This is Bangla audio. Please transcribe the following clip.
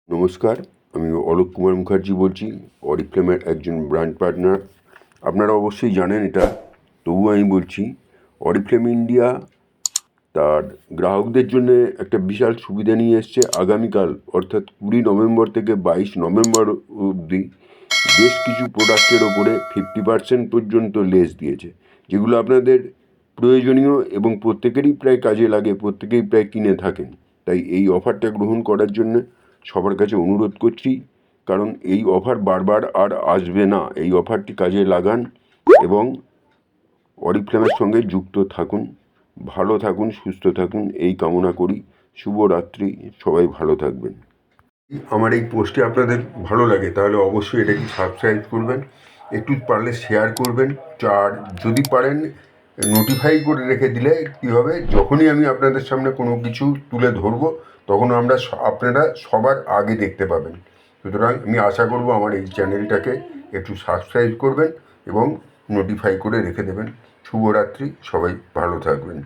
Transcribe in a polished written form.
নমস্কার, আমি অলোক কুমার মুখার্জি বলছি, অরিফ্লেমের একজন ব্র্যান্ড পার্টনার। আপনারা অবশ্যই জানেন এটা, তবুও আমি বলছি। অরিফ্লেম ইন্ডিয়া তার গ্রাহকদের জন্য একটা বিশাল সুবিধা নিয়ে এসছে। আগামীকাল অর্থাৎ 20 নভেম্বর থেকে 22 নভেম্বর অবধি বেশ কিছু প্রোডাক্টের ওপরে 50% পর্যন্ত লেস দিয়েছে, যেগুলো আপনাদের প্রয়োজনীয় এবং প্রত্যেকেরই প্রায় কাজে লাগে, প্রত্যেকেই প্রায় কিনে থাকেন। তাই এই অফারটা গ্রহণ করার জন্য সবার কাছে অনুরোধ করছি, কারণ এই অফার বারবার আর আসবে না। এই অফারটি কাজে লাগান এবং অরিফ্লেমের সঙ্গে যুক্ত থাকুন। ভালো থাকুন, সুস্থ থাকুন, এই কামনা করি। শুভরাত্রি, সবাই ভালো থাকবেন। আমার এই পোস্টে আপনাদের ভালো লাগে তাহলে অবশ্যই এটাকে সাবস্ক্রাইব করবেন, একটু পারলে শেয়ার করবেন, আর যদি পারেন নোটিফাই করে রেখে দিলে কী হবে, যখনই আমি আপনাদের সামনে কোনো কিছু তুলে ধরবো তখন আপনারা সবার আগে দেখতে পাবেন। সুতরাং আমি আশা করব আমার এই চ্যানেলটাকে একটু সাবস্ক্রাইব করবেন এবং নোটিফাই করে রেখে দেবেন। শুভরাত্রি, সবাই ভালো থাকবেন।